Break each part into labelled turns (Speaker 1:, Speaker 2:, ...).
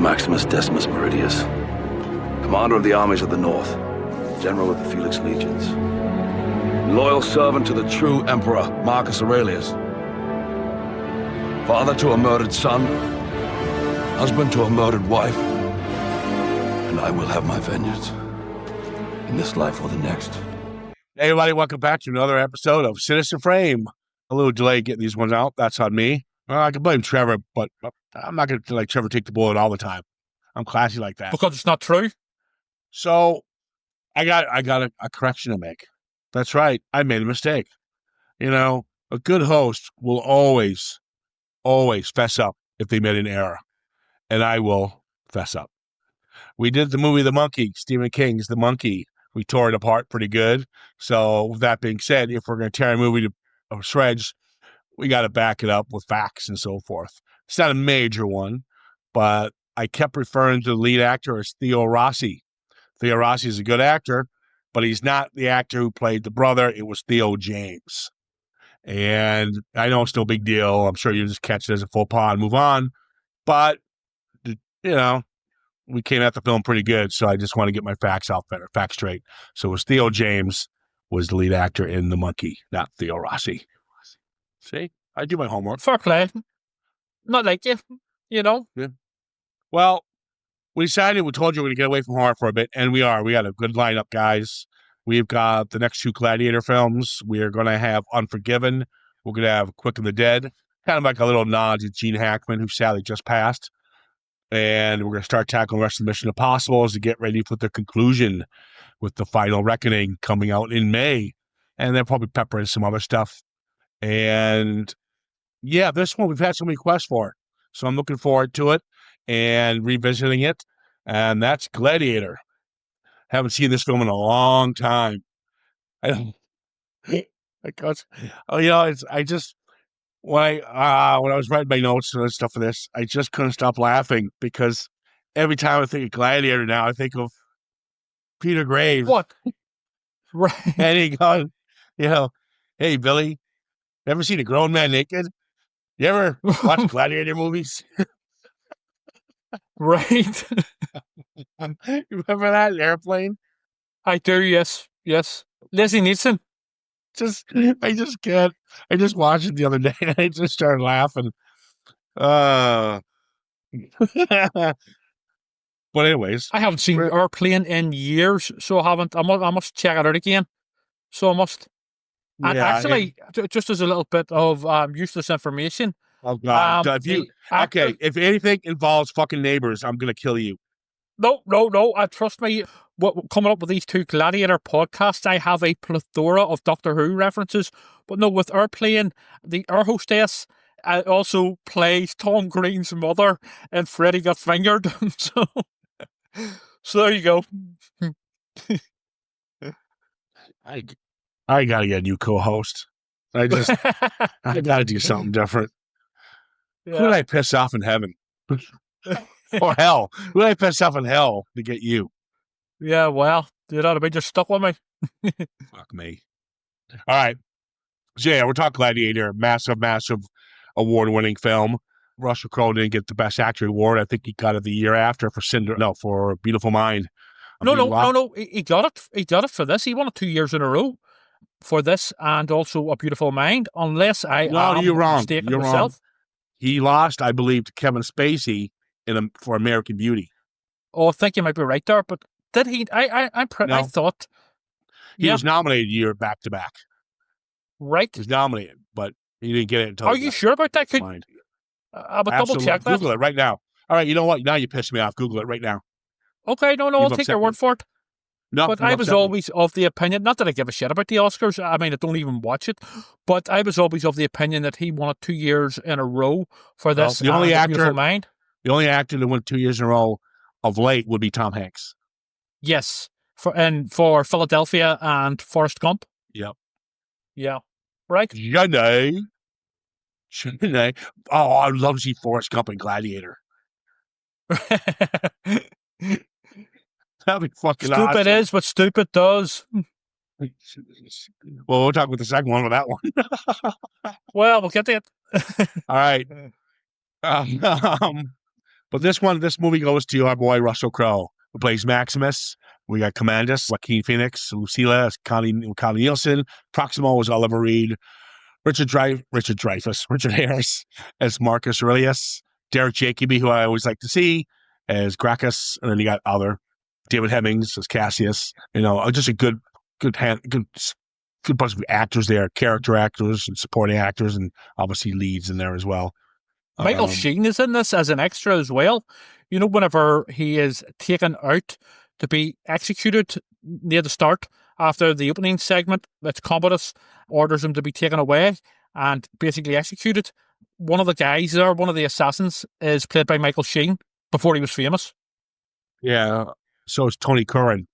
Speaker 1: Maximus Decimus Meridius, commander of the armies of the North, general of the Felix Legions, loyal servant to the true Emperor Marcus Aurelius, father to a murdered son, husband to a murdered wife, and I will have my vengeance in this life or the next.
Speaker 2: Hey everybody, welcome back to another episode of Citizen Frame. A little delay getting these ones out. That's on me. Well, I can blame Trevor, but I'm not going to let Trevor take the bullet all the time. I'm classy like that.
Speaker 3: Because it's not true?
Speaker 2: So, I got a correction to make. That's right. I made a mistake. You know, a good host will always fess up if they made an error. And I will fess up. We did the movie The Monkey, Stephen King's The Monkey. We tore it apart pretty good. So, with that being said, if we're going to tear a movie to shreds, we got to back it up with facts and so forth. It's not a major one, but I kept referring to the lead actor as Theo Rossi. Theo Rossi is a good actor, but he's not the actor who played the brother. It was Theo James. And I know it's no big deal. I'm sure you just catch it as a faux pas and move on. But, you know, we came at the film pretty good, so I just want to get my facts straight. So it was Theo James was the lead actor in The Monkey, not Theo Rossi. See? I do my homework.
Speaker 3: Fair play. Not like you know?
Speaker 2: Yeah. Well, we decided, we told you we're going to get away from horror for a bit, and we are. We got a good lineup, guys. We've got the next two Gladiator films. We are going to have Unforgiven. We're going to have Quick and the Dead. Kind of like a little nod to Gene Hackman, who sadly just passed. And we're going to start tackling the rest of Mission Impossible to get ready for the conclusion with The Final Reckoning coming out in May. And then probably pepper in some other stuff. And yeah, this one we've had some requests for. So I'm looking forward to it and revisiting it. And that's Gladiator. Haven't seen this film in a long time. When I was writing my notes and stuff for this, I just couldn't stop laughing because every time I think of Gladiator now, I think of Peter Graves.
Speaker 3: What? Right.
Speaker 2: And he goes, hey, Billy, ever seen a grown man naked? You ever watch Gladiator movies?
Speaker 3: Right.
Speaker 2: You remember that in Airplane?
Speaker 3: I do, yes. Leslie Nielsen.
Speaker 2: I just can't. I just watched it the other day and I just started laughing. But anyways.
Speaker 3: I haven't seen Airplane in years, so I haven't. I must check it out again. So I must. And actually, just as a little bit of useless information.
Speaker 2: Oh, God. If anything involves fucking neighbors, I'm going to kill you.
Speaker 3: No. Trust me. Coming up with these two Gladiator podcasts, I have a plethora of Doctor Who references. But no, with Airplane, the air hostess also plays Tom Green's mother, and Freddy Got Fingered. So there you go.
Speaker 2: I gotta get a new co-host. I gotta do something different. Yeah. Who did I piss off in heaven? Or hell? Who did I piss off in hell to get you?
Speaker 3: Yeah, well, you ought to be just stuck with me.
Speaker 2: Fuck me. All right. So yeah, we're talking Gladiator, massive award-winning film. Russell Crowe didn't get the Best Actor award. I think he got it the year after for Beautiful Mind.
Speaker 3: No. He got it. He got it for this. He won it 2 years in a row for this and also A Beautiful Mind. Unless
Speaker 2: you're wrong. You're
Speaker 3: myself.
Speaker 2: Wrong. He lost, I believe, to Kevin Spacey for American Beauty.
Speaker 3: Oh, I think you might be right there. But did he? I thought
Speaker 2: he was nominated a year back to back.
Speaker 3: Right.
Speaker 2: He was nominated, but he didn't get it until.
Speaker 3: Are you sure about that? I'll double check that.
Speaker 2: Google it right now. All right, you know what? Now you pissed me off. Google it right now.
Speaker 3: Okay, no, I'll take your word for it.
Speaker 2: No,
Speaker 3: but I was always of the opinion, not that I give a shit about the Oscars, I mean, I don't even watch it, but I was always of the opinion that he won it 2 years in a row for this.
Speaker 2: The only
Speaker 3: Beautiful Mind.
Speaker 2: The only actor that won 2 years in a row of late would be Tom Hanks.
Speaker 3: Yes, for Philadelphia and Forrest Gump.
Speaker 2: Yep.
Speaker 3: Yeah. Right.
Speaker 2: Shouldn't I? Oh, I'd love to see Forrest Gump and Gladiator. That'd be fucking
Speaker 3: stupid
Speaker 2: awesome.
Speaker 3: Is what stupid does.
Speaker 2: Well, we'll talk about the second one with that one.
Speaker 3: Well, we'll get to it.
Speaker 2: All right. But But this movie goes to our boy Russell Crowe, who plays Maximus. We got Commandus, Joaquin Phoenix, Lucilla, Connie Nielsen, Proximo was Oliver Reed, Richard Harris as Marcus Aurelius, Derek Jacobi, who I always like to see, as Gracchus, and then you got David Hemmings as Cassius. Just a good bunch of actors there, character actors and supporting actors, and obviously leads in there as well.
Speaker 3: Michael Sheen is in this as an extra as well. Whenever he is taken out to be executed near the start after the opening segment, that Commandus orders him to be taken away and basically executed. One of the guys there, one of the assassins, is played by Michael Sheen before he was famous.
Speaker 2: Yeah, so is Tony Curran.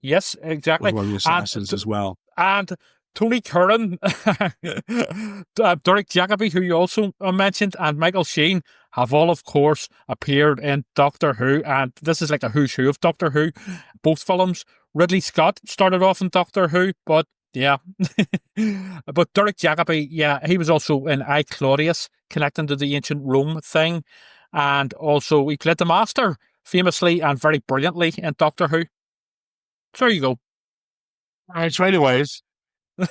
Speaker 3: Yes, exactly.
Speaker 2: One of the assassins as well.
Speaker 3: And Tony Curran, Derek Jacobi, who you also mentioned, and Michael Sheen have all, of course, appeared in Doctor Who. And this is like a who's who of Doctor Who. Both films. Ridley Scott started off in Doctor Who, but yeah. But Derek Jacobi, yeah, he was also in I, Claudius, connecting to the ancient Rome thing. And also he played the Master famously and very brilliantly in Doctor Who. So there you go.
Speaker 2: All right, so anyways. Do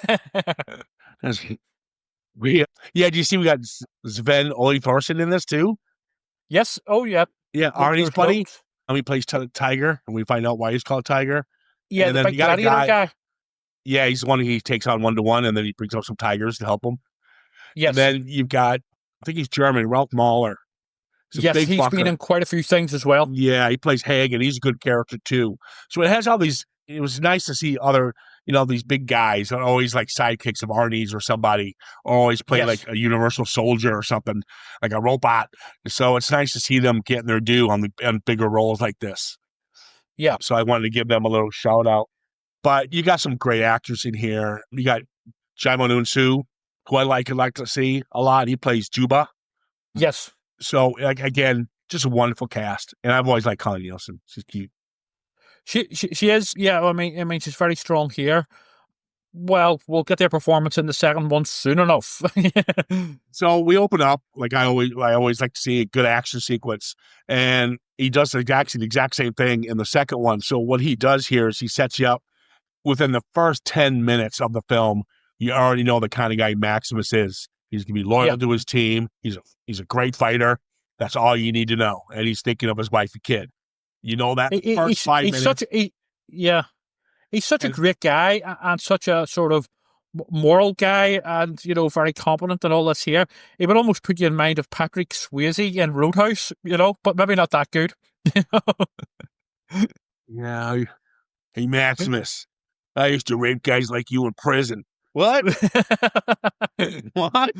Speaker 2: you see we got Sven Ole Thorsen in this too?
Speaker 3: Yes. Oh, yeah.
Speaker 2: Yeah, Arnie's buddy. And he plays Tiger, and we find out why he's called Tiger.
Speaker 3: Yeah, and the big Gladiator guy.
Speaker 2: Yeah, he's the one he takes on 1-to-1, and then he brings out some tigers to help him.
Speaker 3: Yes.
Speaker 2: And then you've got, I think he's German, Ralph Mahler.
Speaker 3: He's been in quite a few things as well.
Speaker 2: Yeah, he plays Haig, and he's a good character too. So it has all these. It was nice to see other, these big guys are always like sidekicks of Arnie's or somebody, or always play like a Universal Soldier or something, like a robot. So it's nice to see them getting their due on bigger roles like this.
Speaker 3: Yeah.
Speaker 2: So I wanted to give them a little shout out. But you got some great actors in here. You got Jaimon Unsu, who I like to see a lot. He plays Juba.
Speaker 3: Yes.
Speaker 2: So again, just a wonderful cast. And I've always liked Connie Nielsen. She's cute.
Speaker 3: She is, yeah. I mean, she's very strong here. Well, we'll get their performance in the second one soon enough.
Speaker 2: So we open up like I always like to see a good action sequence, and he does the exact same thing in the second one. So what he does here is he sets you up within the first 10 minutes of the film. You already know the kind of guy Maximus is. He's gonna be loyal to his team. He's a great fighter. That's all you need to know. And he's thinking of his wife and kid. You know that first 5 minutes.
Speaker 3: He's such a great guy and such a sort of moral guy and, very competent and all this here. He would almost put you in mind of Patrick Swayze in Roadhouse, but maybe not that good.
Speaker 2: Yeah. Hey, Maximus, I used to rape guys like you in prison. What? What?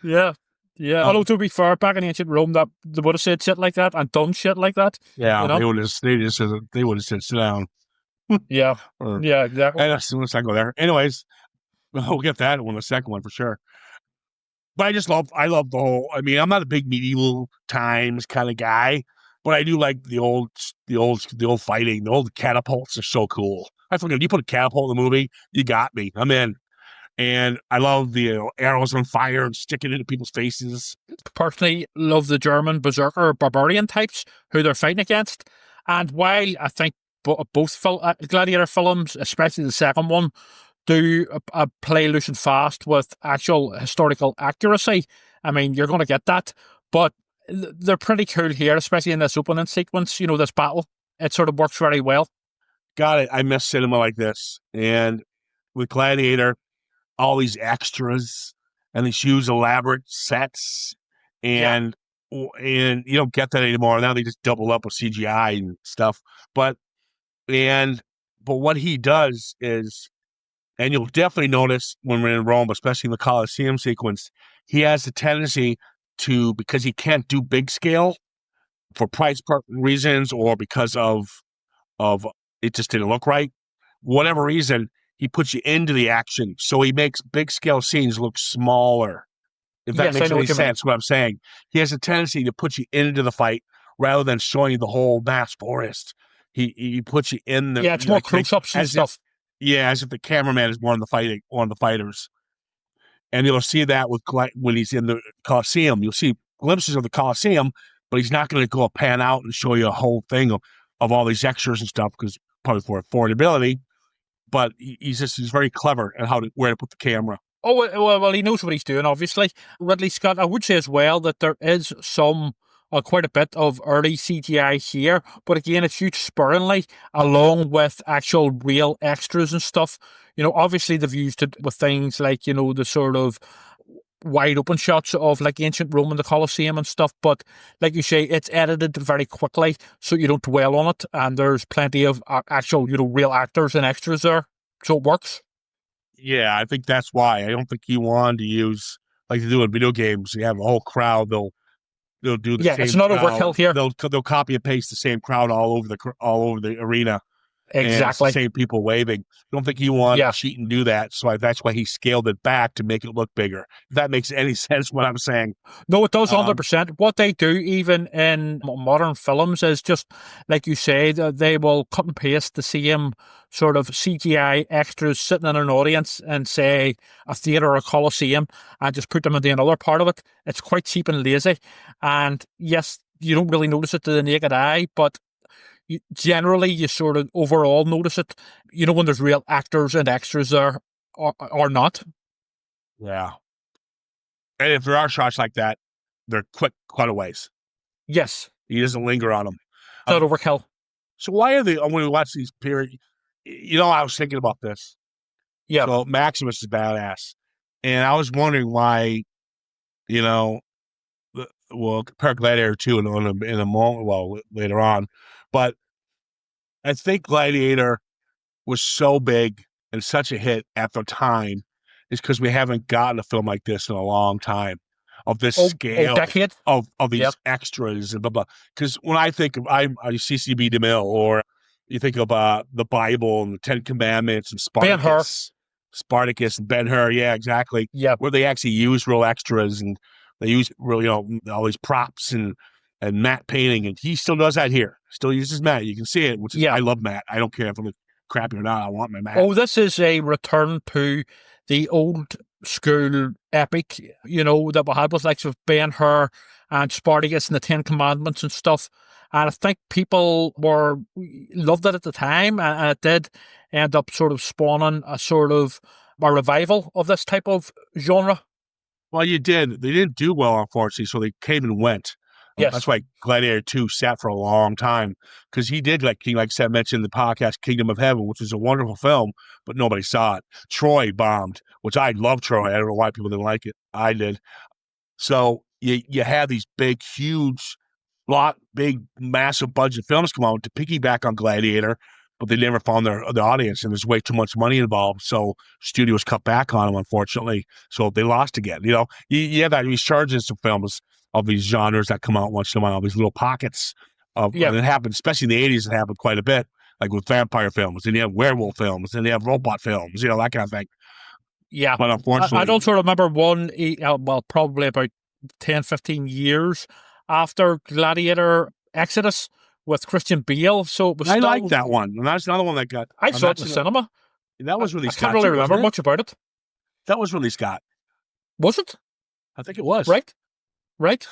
Speaker 3: Yeah. Yeah, although to be fair, back in ancient Rome, that they would have said shit like that and done shit like that.
Speaker 2: Yeah, they would have said sit down.
Speaker 3: Yeah, yeah, exactly.
Speaker 2: Let's not go there. Anyways, we'll get that one, the second one for sure. But I love the whole. I mean, I'm not a big medieval times kind of guy, but I do like the old fighting. The old catapults are so cool. I forget, you put a catapult in the movie, you got me. I'm in. And I love the arrows on fire and sticking into people's faces.
Speaker 3: Personally, love the German berserker barbarian types who they're fighting against. And while I think both Gladiator films, especially the second one, do play loose and fast with actual historical accuracy, I mean, you're going to get that. But they're pretty cool here, especially in this opening sequence, this battle. It sort of works very well.
Speaker 2: Got it. I miss cinema like this. And with Gladiator, all these extras and these huge elaborate sets, and you don't get that anymore. Now they just double up with CGI and stuff. But what he does is, and you'll definitely notice when we're in Rome, especially in the Colosseum sequence, he has a tendency to, because he can't do big scale for price reasons or because of it just didn't look right, whatever reason, he puts you into the action. So he makes big scale scenes look smaller. If that makes any sense, what I'm saying. He has a tendency to put you into the fight rather than showing you the whole vast forest. He puts you in the...
Speaker 3: Yeah, it's more close-ups and stuff.
Speaker 2: As if the cameraman is one of the fighters. And you'll see that when he's in the Colosseum. You'll see glimpses of the Colosseum, but he's not going to go pan out and show you a whole thing of all these extras and stuff because probably for affordability. But he's very clever at where to put the camera.
Speaker 3: Oh, well, he knows what he's doing, obviously. Ridley Scott, I would say as well that there is quite a bit of early CGI here, but again, it's used sparingly along with actual real extras and stuff. Obviously they've used it with things like, the sort of wide open shots of like ancient Rome and the Colosseum and stuff, but like you say, it's edited very quickly so you don't dwell on it, and there's plenty of actual, real actors and extras there, so it works.
Speaker 2: Yeah, I think that's why. I don't think he wanted to use, like they do in video games, you have a whole crowd, they'll do the same.
Speaker 3: Yeah, it's not overkill here.
Speaker 2: They'll copy and paste the same crowd all over the arena.
Speaker 3: Exactly.
Speaker 2: And same people waving. I don't think he wanted to cheat and do that, so that's why he scaled it back to make it look bigger. If that makes any sense, what I'm saying.
Speaker 3: No, it does 100%. What they do, even in modern films, is just, like you say, they will cut and paste the same sort of CGI extras sitting in an audience and say a theatre or a Colosseum and just put them into another part of it. It's quite cheap and lazy. And yes, you don't really notice it to the naked eye, but generally you sort of overall notice it, when there's real actors and extras there or not.
Speaker 2: Yeah. And if there are shots like that, they're quick cutaways.
Speaker 3: Yes.
Speaker 2: He doesn't linger on them.
Speaker 3: It's not overkill.
Speaker 2: So why are they, when we watch these period, I was thinking about this.
Speaker 3: Yeah.
Speaker 2: So Maximus is badass. And I was wondering why, compare Gladiator 2 in a moment, later on. But I think Gladiator was so big and such a hit at the time is because we haven't gotten a film like this in a long time of this scale
Speaker 3: decade
Speaker 2: of these extras and blah, blah. Because when I think of CCB DeMille, or you think of the Bible and the Ten Commandments and Spartacus and Ben Hur, yeah, exactly.
Speaker 3: Yeah,
Speaker 2: where they actually use real extras and they use real, all these props and matte painting, and he still does that here. Still uses matte. You can see it, which is, I love matte. I don't care if I'm crappy or not. I want my matte.
Speaker 3: Oh, this is a return to the old school epic, that we had with likes of Ben Hur and Spartacus and the Ten Commandments and stuff. And I think people loved it at the time, and it did end up sort of spawning a revival of this type of genre.
Speaker 2: Well, you did. They didn't do well, unfortunately, so they came and went.
Speaker 3: Yes.
Speaker 2: That's why Gladiator 2 sat for a long time, because he did, like Seth mentioned in the podcast, Kingdom of Heaven, which was a wonderful film, but nobody saw it. Troy bombed, which I love Troy. I don't know why people didn't like it. I did. So you had these big, huge, massive budget films come out to piggyback on Gladiator, but they never found the audience, and there's way too much money involved. So studios cut back on them, unfortunately. So they lost again. You have that resurgence of films of these genres that come out once in a while, these little pockets of, and it happened, especially in the 80s, it happened quite a bit, like with vampire films, and you have werewolf films, and you have robot films, that kind of thing.
Speaker 3: Yeah.
Speaker 2: But unfortunately,
Speaker 3: I also remember one, probably about 10, 15 years after Gladiator Exodus with Christian Bale. So it was
Speaker 2: I like that one. And that's another one that got...
Speaker 3: I saw it in the cinema.
Speaker 2: That was really Scott.
Speaker 3: I can't really remember much about it.
Speaker 2: That was really Scott.
Speaker 3: Was it?
Speaker 2: I think it was.
Speaker 3: Right.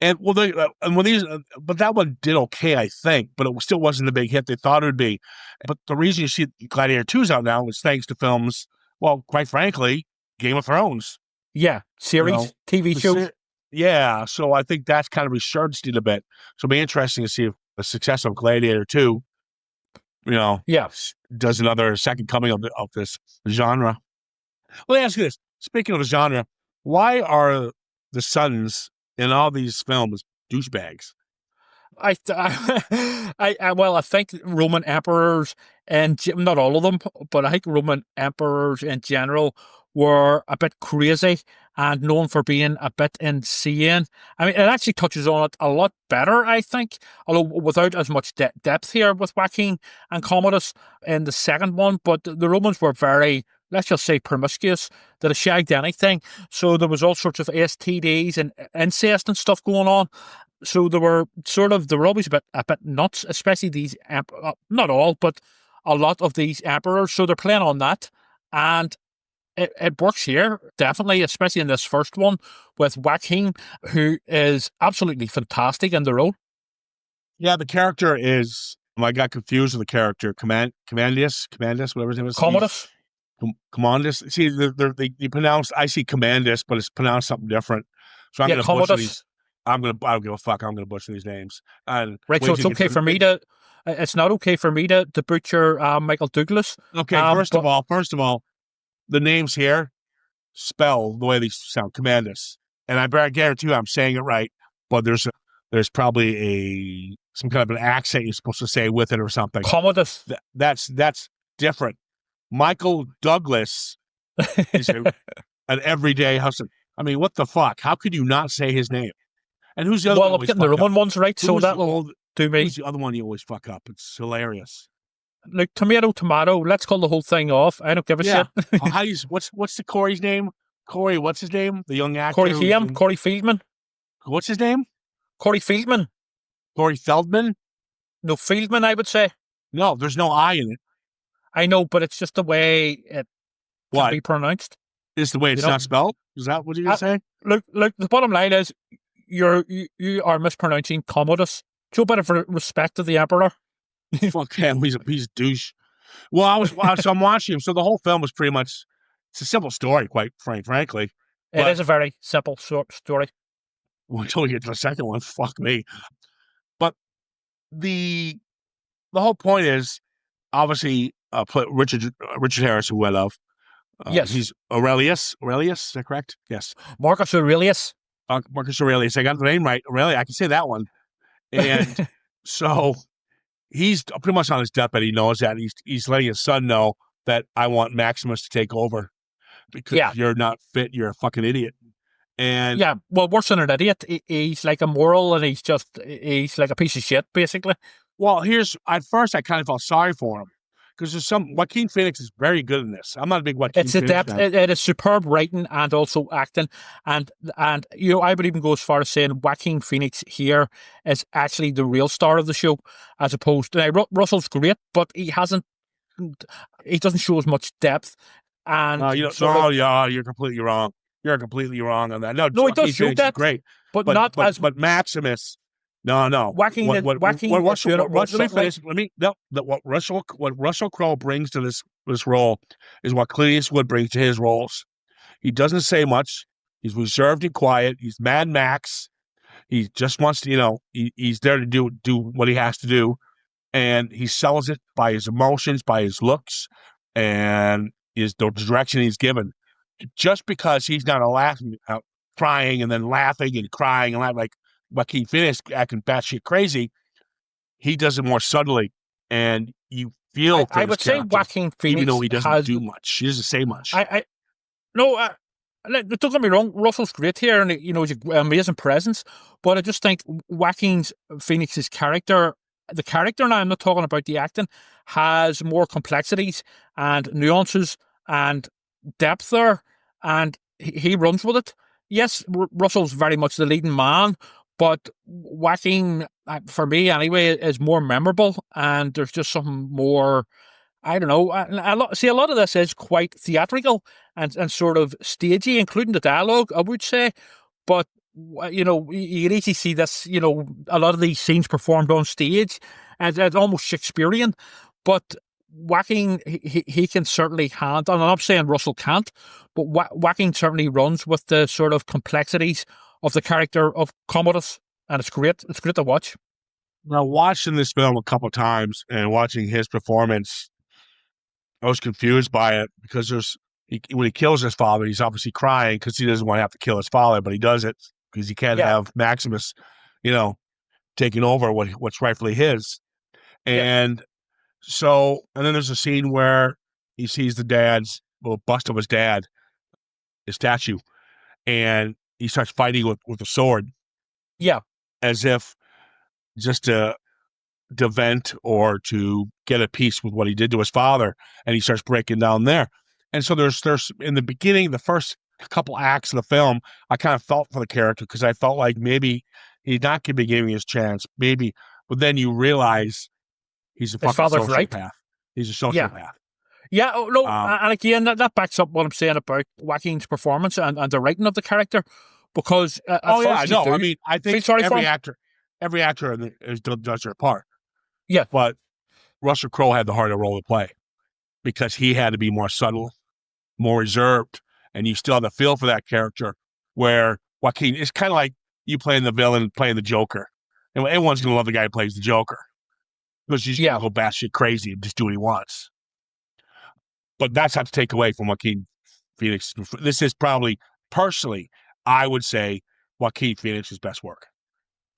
Speaker 2: And but that one did okay, I think, but it still wasn't the big hit they thought it would be. But the reason you see Gladiator 2's out now is thanks to films, well, quite frankly, Game of Thrones.
Speaker 3: Yeah, series, TV shows.
Speaker 2: Yeah, so I think that's kind of resurged it a bit. So it'll be interesting to see if the success of Gladiator 2, does another second coming of this genre. Let me ask you this. Speaking of the genre, why are the sons in all these films douchebags?
Speaker 3: I think Roman emperors, and not all of them, but I think Roman emperors in general were a bit crazy and known for being a bit insane. I mean, it actually touches on it a lot better, I think, although without as much depth here with Joaquin and Commandus in the second one. But the Romans were very, let's just say, promiscuous. They'd shagged anything. So there was all sorts of STDs and incest and stuff going on. So they were always a bit nuts, especially these, not all, but a lot of these emperors. So they're playing on that. And it works here, definitely, especially in this first one with Joaquin, who is absolutely fantastic in the role.
Speaker 2: Yeah, the character is. I got confused with the character. Commandus, whatever his name is.
Speaker 3: Commodus.
Speaker 2: Commandus. See, they pronounce. I see Commandus, but it's pronounced something different. So I'm
Speaker 3: Yeah,
Speaker 2: going to butcher
Speaker 3: Commodus.
Speaker 2: these. I don't give a fuck. I'm going to butcher these names. And
Speaker 3: Right, so it's okay for me to. It's not okay for me to butcher Michael Douglas.
Speaker 2: Okay, first of all, the names here spell the way they sound. Commandus, and I guarantee you I'm saying it right. But there's probably some kind of an accent you're supposed to say with it or something.
Speaker 3: Commodus.
Speaker 2: That's different. Michael Douglas is an everyday hustler. I mean, what the fuck? How could you not say his name? And who's the other one?
Speaker 3: Well, I'm getting the Roman ones right, so that'll do me.
Speaker 2: Who's the other one you always fuck up? It's hilarious.
Speaker 3: Like tomato. Let's call the whole thing off. I don't give a shit.
Speaker 2: What's the Corey's name? Corey, what's his name? The young actor.
Speaker 3: Corey Feldman.
Speaker 2: What's his name?
Speaker 3: Corey Feldman.
Speaker 2: Corey Feldman?
Speaker 3: No, Feldman, I would say.
Speaker 2: No, there's no I in it.
Speaker 3: I know, but it's just the way it can be pronounced.
Speaker 2: It's the way it's not spelled? Is that what you're going to say?
Speaker 3: Look, the bottom line is you are mispronouncing Commodus. Show a bit of respect to the Emperor.
Speaker 2: Fuck him, he's a piece of douche. Well, I'm watching him, so the whole film was pretty much, it's a simple story, quite frankly.
Speaker 3: It is a very simple story.
Speaker 2: Well, until we get to the second one, fuck me. But the whole point is, obviously, Richard Harris, who I love.
Speaker 3: Yes.
Speaker 2: He's Aurelius. Aurelius, is that correct? Yes.
Speaker 3: Marcus Aurelius.
Speaker 2: Marcus Aurelius. I got the name right. Aurelius, I can say that one. And so he's pretty much on his deathbed. He knows that. He's letting his son know that I want Maximus to take over because you're not fit. You're a fucking idiot. And
Speaker 3: yeah, well, worse than an idiot. He's like immoral and he's like a piece of shit, basically.
Speaker 2: Well, at first I kind of felt sorry for him because there's Joaquin Phoenix is very good in this. I'm not a big Joaquin Phoenix
Speaker 3: depth.
Speaker 2: fan.
Speaker 3: It is superb writing and also acting, and I would even go as far as saying Joaquin Phoenix here is actually the real star of the show, as opposed to Russell's great, but he doesn't show as much depth. And
Speaker 2: you're completely wrong. You're completely wrong on that. No,
Speaker 3: he does show depth,
Speaker 2: great,
Speaker 3: but
Speaker 2: Maximus. No.
Speaker 3: Joaquin.
Speaker 2: Let me finish. What Russell Crowe brings to this role is what Clint Eastwood brings to his roles. He doesn't say much. He's reserved and quiet. He's Mad Max. He just wants to, he's there to do what he has to do, and he sells it by his emotions, by his looks, and the direction he's given. Just because he's not crying and then laughing and crying and laughing like Joaquin Phoenix acting batshit crazy, he does it more subtly, and you feel.
Speaker 3: I would say Joaquin Phoenix,
Speaker 2: even though he doesn't do much, he doesn't say much.
Speaker 3: Don't get me wrong. Russell's great here, and he's an amazing presence. But I just think Joaquin Phoenix's character, the character now, I'm not talking about the acting, has more complexities and nuances and depth there, and he runs with it. Yes, Russell's very much the leading man, but Joaquin, for me anyway, is more memorable, and there's just something more, I don't know. A lot of this is quite theatrical and sort of stagey, including the dialogue, I would say. But, you can easily see this, a lot of these scenes performed on stage, and it's almost Shakespearean. But Joaquin, he can certainly handle, and I'm not saying Russell can't, but Joaquin certainly runs with the sort of complexities of the character of Commodus, and it's great. It's great to watch.
Speaker 2: Now, watching this film a couple of times and watching his performance, I was confused by it because when he kills his father, he's obviously crying because he doesn't want to have to kill his father, but he does it because he can't have Maximus, taking over what's rightfully his. And so, and then there's a scene where he sees the bust of his dad, his statue, and he starts fighting with a sword.
Speaker 3: Yeah. As
Speaker 2: if just to vent or to get a piece with what he did to his father, and he starts breaking down there. And so there's in the beginning, the first couple acts of the film, I kind of felt for the character because I felt like maybe he's not going to be giving his chance, maybe, but then you realize he's a fucking sociopath. Right. He's a sociopath.
Speaker 3: Yeah, and again, that backs up what I'm saying about Joaquin's performance and the writing of the character. because at
Speaker 2: Oh yeah,
Speaker 3: first you
Speaker 2: no.
Speaker 3: do
Speaker 2: I mean, I
Speaker 3: feel
Speaker 2: think
Speaker 3: sorry for
Speaker 2: every actor does their part.
Speaker 3: Yeah.
Speaker 2: But Russell Crowe had the harder role to play because he had to be more subtle, more reserved, and you still have the feel for that character. Where Joaquin, it's kind of like you playing the villain, playing the Joker, and everyone's gonna love the guy who plays the Joker because he's gonna go batshit crazy and just do what he wants. But that's not to take away from Joaquin Phoenix. This is probably, personally, I would say Joaquin Phoenix's best work.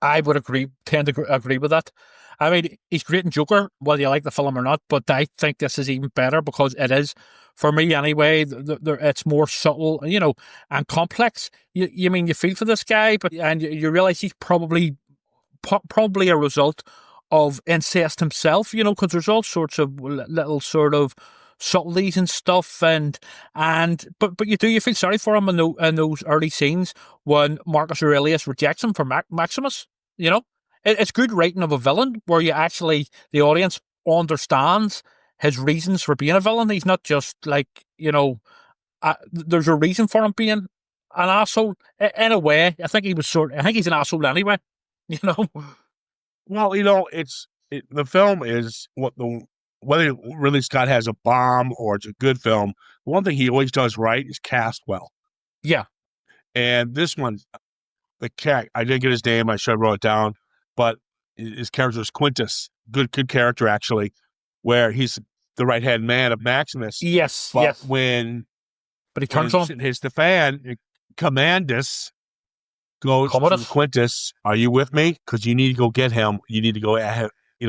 Speaker 3: I would tend to agree with that. I mean, he's great in Joker, whether you like the film or not, but I think this is even better because it is, for me anyway, it's more subtle, and complex. You feel for this guy, and you realize he's probably a result of incest himself, because there's all sorts of little sort of subtleties and stuff, but you feel sorry for him in those early scenes when Marcus Aurelius rejects him for Maximus. It's good writing of a villain where the audience understands his reasons for being a villain. He's not just like, there's a reason for him being an asshole. In a way, I think I think he's an asshole anyway.
Speaker 2: Well, the film is whether Ridley Scott has a bomb or it's a good film. The one thing he always does right is cast well.
Speaker 3: Yeah.
Speaker 2: And this one, the cat, I didn't get his name. I should have wrote it down, but his character is Quintus. Good character actually, where he's the right hand man of Maximus.
Speaker 3: Yes.
Speaker 2: But
Speaker 3: yes.
Speaker 2: But
Speaker 3: he turns on,
Speaker 2: shit hits the fan, Commandus goes to Quintus, are you with me? Because you need to go get him. You need to go ahead, you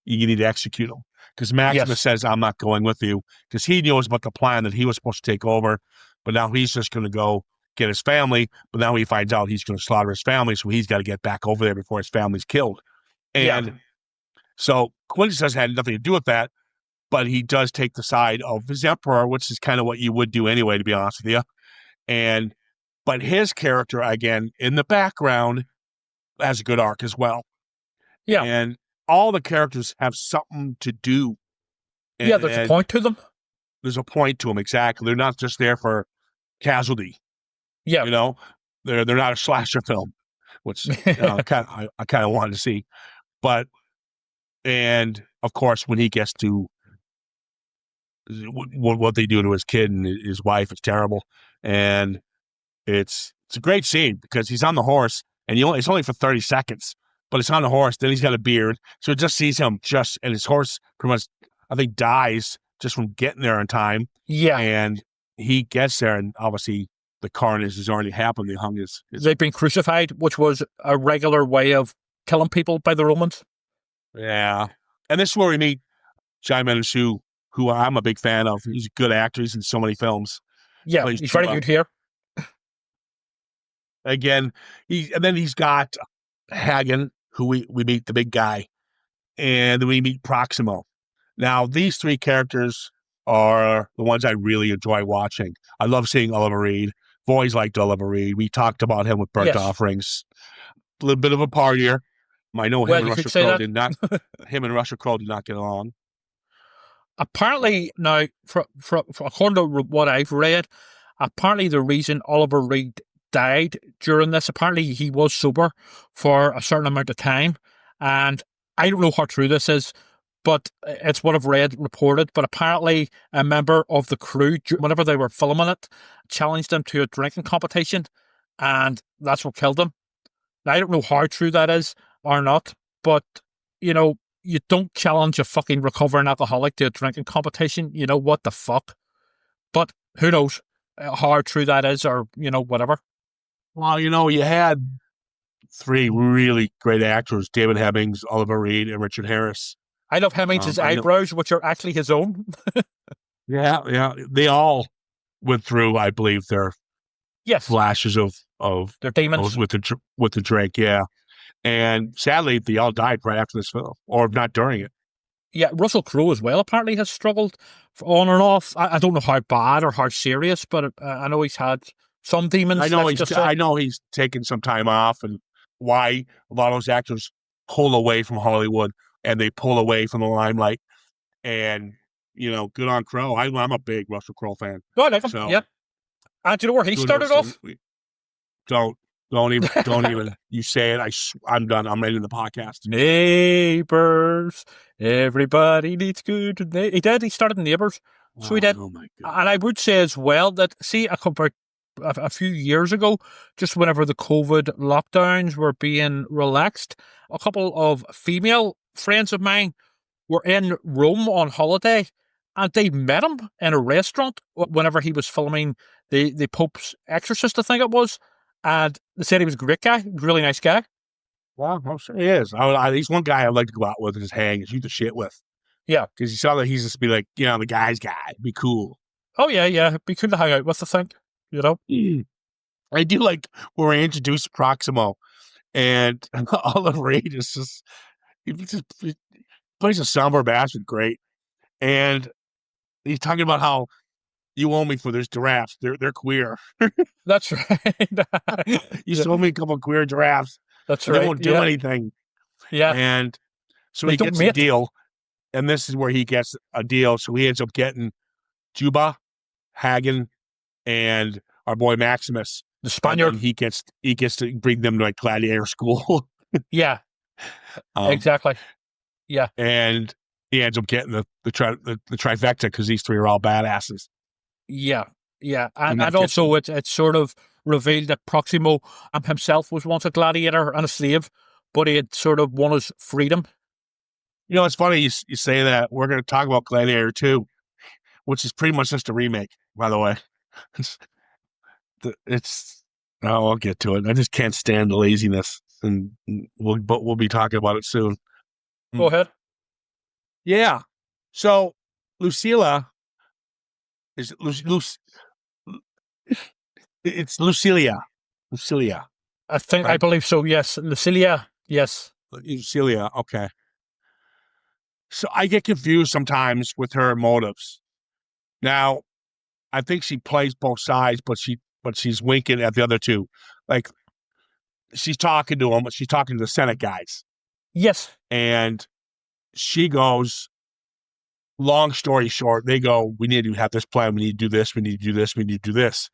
Speaker 2: need to execute him. Because Maximus says, I'm not going with you. Because he knows about the plan that he was supposed to take over, but now he's just going to go get his family. But now he finds out he's going to slaughter his family, so he's got to get back over there before his family's killed. And so Quintus has had nothing to do with that, but he does take the side of his emperor, which is kind of what you would do anyway, to be honest with you. But his character, again, in the background, has a good arc as well.
Speaker 3: Yeah.
Speaker 2: And all the characters have something to do.
Speaker 3: There's a point to them.
Speaker 2: There's a point to them, exactly. They're not just there for casualty.
Speaker 3: Yeah.
Speaker 2: They're not a slasher film, which I kind of wanted to see. And of course, when he gets to what they do to his kid and his wife, it's terrible. And it's a great scene because he's on the horse and it's only for 30 seconds, but it's on the horse. Then he's got a beard. So it just sees him and his horse pretty much, I think, dies just from getting there in time.
Speaker 3: Yeah.
Speaker 2: And he gets there and obviously the carnage has already happened. They hung his...
Speaker 3: They've been crucified, which was a regular way of killing people by the Romans.
Speaker 2: Yeah. And this is where we meet Ciaran and Trevor, who I'm a big fan of. He's a good actor. He's in so many films.
Speaker 3: Yeah, he's very good here.
Speaker 2: Again, and then he's got Hagen, who we meet, the big guy, and then we meet Proximo. Now, these three characters are the ones I really enjoy watching. I love seeing Oliver Reed. I've always liked Oliver Reed. We talked about him with Burnt Offerings. A little bit of a partier. I know him and Russell Crowe did not get along.
Speaker 3: Apparently, now, according to what I've read, apparently the reason Oliver Reed died during this, apparently he was sober for a certain amount of time, and I don't know how true this is, but it's what I've read reported, but apparently a member of the crew, whenever they were filming it, challenged him to a drinking competition, and that's what killed him. Now, I don't know how true that is or not, but, you don't challenge a fucking recovering alcoholic to a drinking competition. What the fuck? But who knows how true that is or, whatever.
Speaker 2: Well, you had three really great actors, David Hemmings, Oliver Reed, and Richard Harris.
Speaker 3: I love Hemmings' eyebrows, which are actually his own.
Speaker 2: Yeah. They all went through, I believe, their flashes of
Speaker 3: their demons
Speaker 2: with the drink, yeah. And sadly, they all died right after this film, or not during it.
Speaker 3: Yeah, Russell Crowe as well apparently has struggled on and off. I don't know how bad or how serious, but I know he's had some demons.
Speaker 2: I know he's taken some time off, and why a lot of those actors pull away from Hollywood and they pull away from the limelight. And good on Crowe. I'm a big Russell Crowe fan.
Speaker 3: Oh, I like him. Yeah. And do you know where he started off?
Speaker 2: Don't. Don't even. You say it. I'm done. I'm ending the podcast.
Speaker 3: Neighbors, everybody needs good. He did. He started Neighbors, so he did.
Speaker 2: Oh my God.
Speaker 3: And I would say as well that a few years ago, just whenever the COVID lockdowns were being relaxed, a couple of female friends of mine were in Rome on holiday, and they met him in a restaurant whenever he was filming the Pope's Exorcist, I think it was. And they said he was a great guy, really nice guy.
Speaker 2: Well, I'm sure he is. He's one guy I'd like to go out with and just hang and shoot the shit with.
Speaker 3: Yeah.
Speaker 2: Because you saw that he's just be like, the guy's guy. Be cool.
Speaker 3: Oh, yeah. Be cool to hang out with, I think.
Speaker 2: I do like when we're introduced to Proximo, and all of Reed is just, he plays a somber bastard great. And he's talking about how you owe me for those giraffes. They're queer.
Speaker 3: That's right.
Speaker 2: You sold me a couple of queer giraffes.
Speaker 3: That's
Speaker 2: right. They
Speaker 3: right.
Speaker 2: won't do anything.
Speaker 3: Yeah.
Speaker 2: And so
Speaker 3: They
Speaker 2: he
Speaker 3: don't
Speaker 2: gets
Speaker 3: mate.
Speaker 2: a deal, and this is where he gets a deal. So he ends up getting Juba, Hagen, and our boy Maximus.
Speaker 3: The Spaniard.
Speaker 2: And he gets to bring them to like Gladiator school.
Speaker 3: Yeah. Exactly. Yeah.
Speaker 2: And he ends up getting the trifecta because these three are all badasses.
Speaker 3: Yeah. Yeah. And also it's sort of revealed that Proximo himself was once a gladiator and a slave, but he had sort of won his freedom.
Speaker 2: It's funny you say that. We're going to talk about Gladiator 2, which is pretty much just a remake, by the way. I'll get to it. I just can't stand the laziness, and we'll be talking about it soon.
Speaker 3: Go ahead.
Speaker 2: Yeah. So Lucilla is it's Lucilia.
Speaker 3: I believe so. Yes, Lucilia. Yes,
Speaker 2: Lucilia. Okay. So I get confused sometimes with her motives. Now, I think she plays both sides, but she's winking at the other two. Like, she's talking to them, but she's talking to the Senate guys.
Speaker 3: Yes.
Speaker 2: And she goes, long story short, they go, we need to have this plan. We need to do this. We need to do this. We need to do this.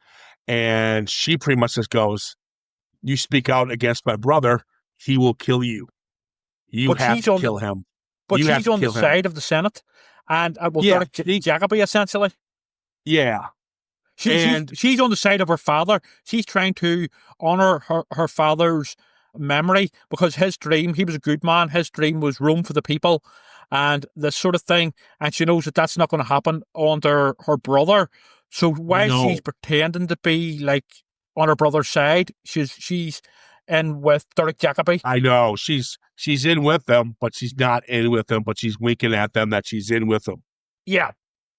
Speaker 2: And she pretty much just goes, you speak out against my brother, he will kill you. You have to kill him.
Speaker 3: But she's on the side of the Senate. And Jacoby, essentially.
Speaker 2: Yeah.
Speaker 3: She's on the side of her father. She's trying to honor her father's memory because his dream, he was a good man. His dream was Rome for the people and this sort of thing. And she knows that that's not going to happen under her brother. So while she's pretending to be like on her brother's side, she's in with Derek Jacobi.
Speaker 2: I know. She's in with them, but she's not in with them, but she's winking at them that she's in with them.
Speaker 3: Yeah.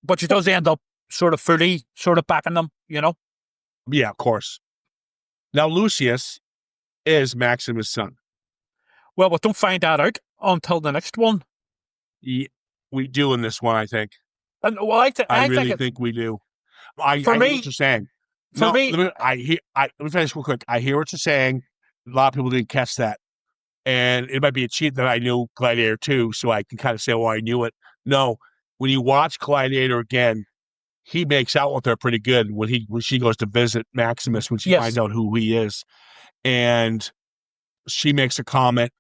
Speaker 3: But she does end up sort of fully backing them,
Speaker 2: Yeah, of course. Now, Lucius is Maximus' son.
Speaker 3: Well, we don't find that out until the next one.
Speaker 2: Yeah, we do in this one, I think.
Speaker 3: And well, I
Speaker 2: really think we do. I hear what you're saying.
Speaker 3: Let me
Speaker 2: finish real quick. I hear what you're saying. A lot of people didn't catch that. And it might be a cheat that I knew Gladiator 2, so I can kind of say, well, I knew it. No, when you watch Gladiator again, he makes out with her pretty good when she goes to visit Maximus, when she finds out who he is. And she makes a comment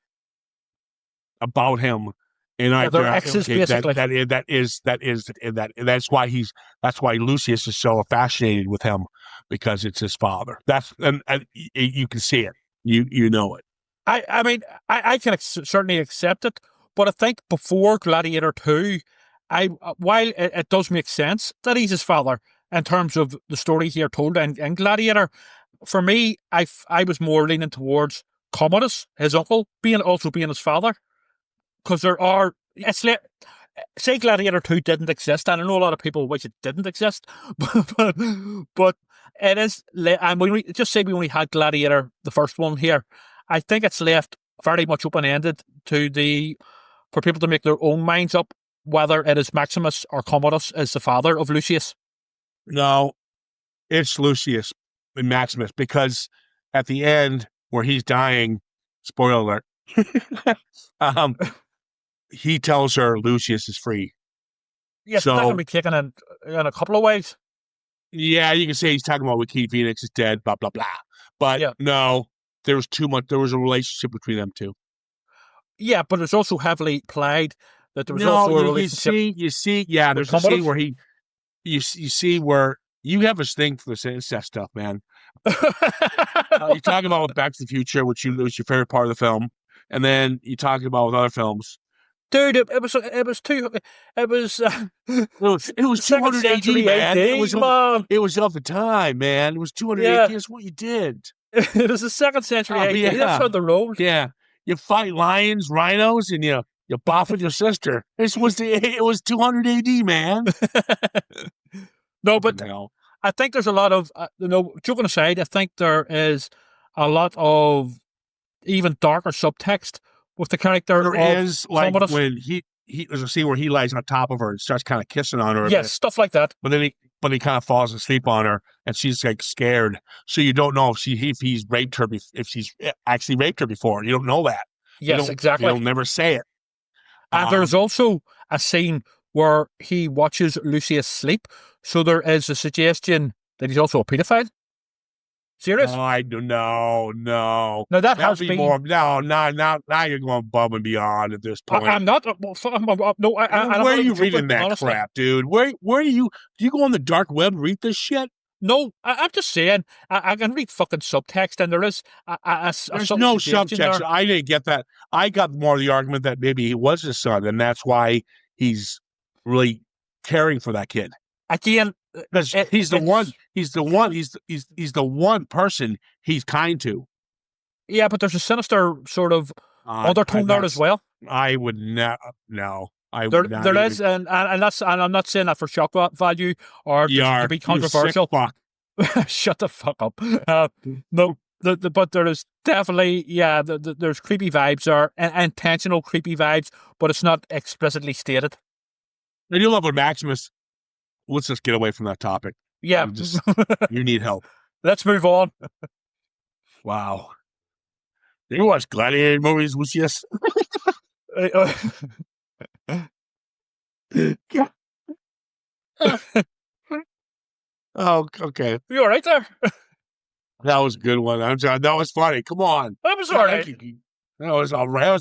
Speaker 2: about him. And
Speaker 3: they're exes, basically.
Speaker 2: That's why Lucius is so fascinated with him, because it's his father. And you can see it. You know it.
Speaker 3: I mean, I can certainly accept it, but I think before Gladiator 2, while it does make sense that he's his father in terms of the story here told in Gladiator, for me, I was more leaning towards Commandus, his uncle, being his father, because say Gladiator 2 didn't exist, and I know a lot of people wish it didn't exist, but it is, and just say we only had Gladiator, the first one here, I think it's left very much open-ended for people to make their own minds up whether it is Maximus or Commodus is the father of Lucius.
Speaker 2: No, it's Lucius and Maximus, because at the end where he's dying, spoiler alert, he tells her Lucius is free.
Speaker 3: Yes, so, that can be taken in a couple of ways.
Speaker 2: Yeah, you can say he's talking about Joaquin Phoenix is dead, blah, blah, blah. But no, there was too much. There was a relationship between them two.
Speaker 3: Yeah, but it's also heavily implied that there was
Speaker 2: No,
Speaker 3: also a
Speaker 2: you
Speaker 3: relationship.
Speaker 2: see, yeah.
Speaker 3: with
Speaker 2: There's a scene
Speaker 3: Commandus.
Speaker 2: where you see where you have a thing for this incest stuff, man. You're talking about Back to the Future, which was your favorite part of the film, and then you're talking about with other films.
Speaker 3: Dude, it was it was
Speaker 2: It was 200 AD, man. It was of the time, man. It was 200
Speaker 3: Yeah.
Speaker 2: AD. That's what you did.
Speaker 3: It was the 2nd century AD.
Speaker 2: Yeah.
Speaker 3: That's how the road.
Speaker 2: Yeah, you fight lions, rhinos, and you boff with your sister. It was 200 AD, man.
Speaker 3: No, but I think there's a lot of joking aside, I think there is a lot of even darker subtext with the character.
Speaker 2: There is, like
Speaker 3: Commodus.
Speaker 2: when there's a scene where he lies on top of her and starts kind of kissing on her.
Speaker 3: Yes, stuff like that.
Speaker 2: But then he kind of falls asleep on her, and she's like scared. So you don't know if he's raped her, if she's actually raped her before. You don't know that.
Speaker 3: Yes, exactly.
Speaker 2: He'll never say it.
Speaker 3: And there's also a scene where he watches Lucius sleep. So there is a suggestion that he's also a paedophile. Serious?
Speaker 2: No, I do no.
Speaker 3: Now that has been
Speaker 2: more. No, now you're going above and beyond at this point.
Speaker 3: I'm not. No,
Speaker 2: where are you reading that
Speaker 3: honestly.
Speaker 2: crap, dude? Where are you? Do you go on the dark web and read this shit?
Speaker 3: No, I'm just saying. I can read fucking subtext, and there is
Speaker 2: There's no subtext.
Speaker 3: There.
Speaker 2: I didn't get that. I got more of the argument that maybe he was his son, and that's why he's really caring for that kid.
Speaker 3: Again,
Speaker 2: because he's the one person he's kind to.
Speaker 3: Yeah, but there's a sinister sort of undertone there as well.
Speaker 2: I would not. No,
Speaker 3: there is, and that's, and I'm not saying that for shock value or to be controversial. Shut the fuck up. No, but there is definitely, there's creepy vibes there, intentional creepy vibes, but it's not explicitly stated.
Speaker 2: I do love when Maximus. Let's just get away from that topic.
Speaker 3: Yeah,
Speaker 2: you need help.
Speaker 3: Let's move on.
Speaker 2: Wow. You watch Gladiator movies, Lucius? Oh, okay.
Speaker 3: You all right there?
Speaker 2: That was a good one. That was funny. Come on.
Speaker 3: That was all right.
Speaker 2: That was all right.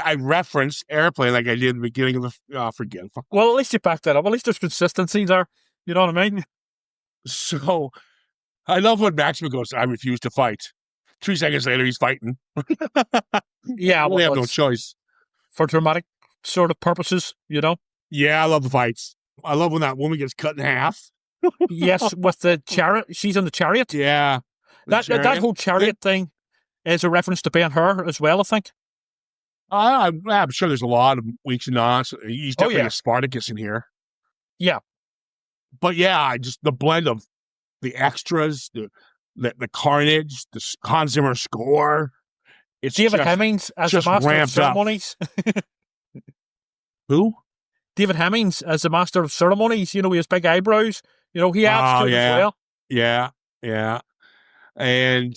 Speaker 2: I referenced Airplane like I did in the beginning of the. Forget.
Speaker 3: Well, at least you backed that up. At least there's consistency there. You know what I mean?
Speaker 2: So, I love when Maximus goes, I refuse to fight. 3 seconds later, he's fighting.
Speaker 3: Yeah.
Speaker 2: We have no choice.
Speaker 3: For dramatic sort of purposes, you know?
Speaker 2: Yeah, I love the fights. I love when that woman gets cut in half.
Speaker 3: Yes, with the chariot. She's in the chariot.
Speaker 2: Yeah.
Speaker 3: That whole chariot thing is a reference to Ben Hur as well, I think.
Speaker 2: I'm sure there's a lot of weeks and nods. He's definitely a Spartacus in here.
Speaker 3: Yeah.
Speaker 2: But yeah, just the blend of the extras, the carnage, the Hans Zimmer score. It's
Speaker 3: David Hemmings as the master of ceremonies.
Speaker 2: Who?
Speaker 3: David Hemmings as the master of ceremonies. You know, he has big eyebrows. You know, he adds to it as well.
Speaker 2: Yeah. And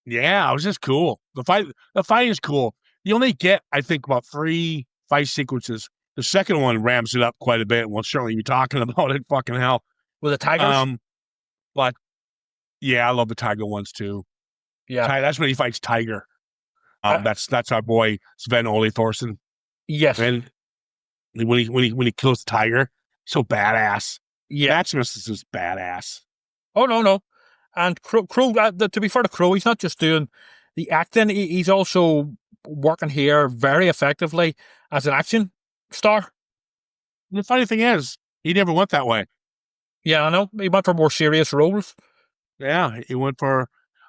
Speaker 2: yeah, it was just cool. The fight is cool. You only get, I think, about 3 fight sequences. The second one rams it up quite a bit. We'll certainly be talking about it. Fucking hell.
Speaker 3: With the tigers?
Speaker 2: But yeah, I love the tiger ones too.
Speaker 3: Yeah.
Speaker 2: That's when he fights Tiger. That's our boy Sven Ole Thorsen.
Speaker 3: Yes.
Speaker 2: And when he kills the tiger, so badass.
Speaker 3: Yeah.
Speaker 2: Maximus is just badass.
Speaker 3: Oh no. And Crow, to be fair to Crow, he's not just doing the acting, he's also working here very effectively as an action star.
Speaker 2: The funny thing is, he never went that way.
Speaker 3: Yeah, I know. He went for more serious roles.
Speaker 2: Yeah, he went for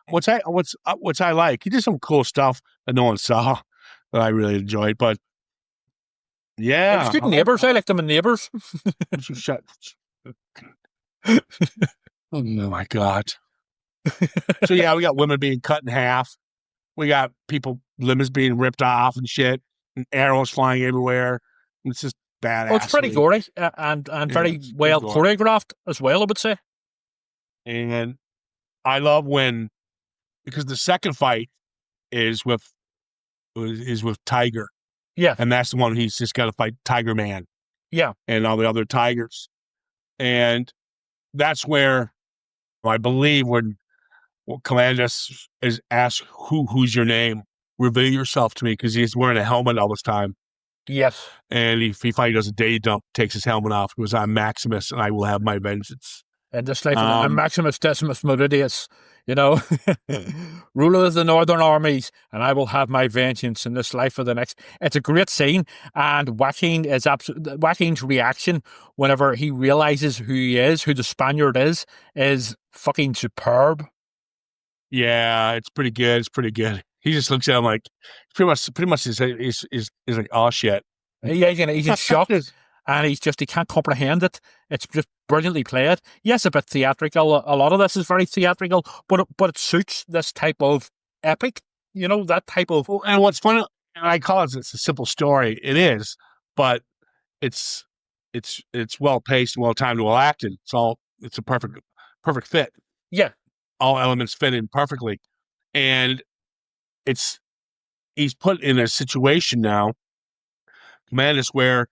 Speaker 2: what's I like. He did some cool stuff that no one saw that I really enjoyed. But yeah,
Speaker 3: he's good in Neighbours. I liked him in Neighbours.
Speaker 2: Shut. Oh my God. So yeah, we got women being cut in half. We got people limbs being ripped off and shit, and arrows flying everywhere. It's just badass.
Speaker 3: Oh, it's pretty gory and very well choreographed as well, I would say.
Speaker 2: And I love because the second fight is with Tiger.
Speaker 3: Yeah.
Speaker 2: And that's the one he's just got to fight Tiger Man.
Speaker 3: Yeah.
Speaker 2: And all the other tigers. And that's where I believe when Well, Commandus is asked, who's your name? Reveal yourself to me, because he's wearing a helmet all this time.
Speaker 3: Yes.
Speaker 2: And he finally does a day dump, takes his helmet off. He goes, I'm Maximus, and I will have my vengeance.
Speaker 3: And this life, and Maximus Decimus Meridius, ruler of the northern armies, and I will have my vengeance in this life or the next. It's a great scene, and Joaquin's reaction whenever he realizes who he is, who the Spaniard is fucking superb.
Speaker 2: Yeah, it's pretty good. It's pretty good. He just looks at him like pretty much is like, oh shit.
Speaker 3: Yeah, he's in shock. And he can't comprehend it. It's just brilliantly played. Yes, a bit theatrical. A lot of this is very theatrical, but it suits this type of epic. That type of.
Speaker 2: And what's funny, and I call it's a simple story. It is, but it's well paced, well timed, well acted. It's a perfect fit.
Speaker 3: Yeah,
Speaker 2: all elements fit in perfectly, and he's put in a situation now, Commandus, where.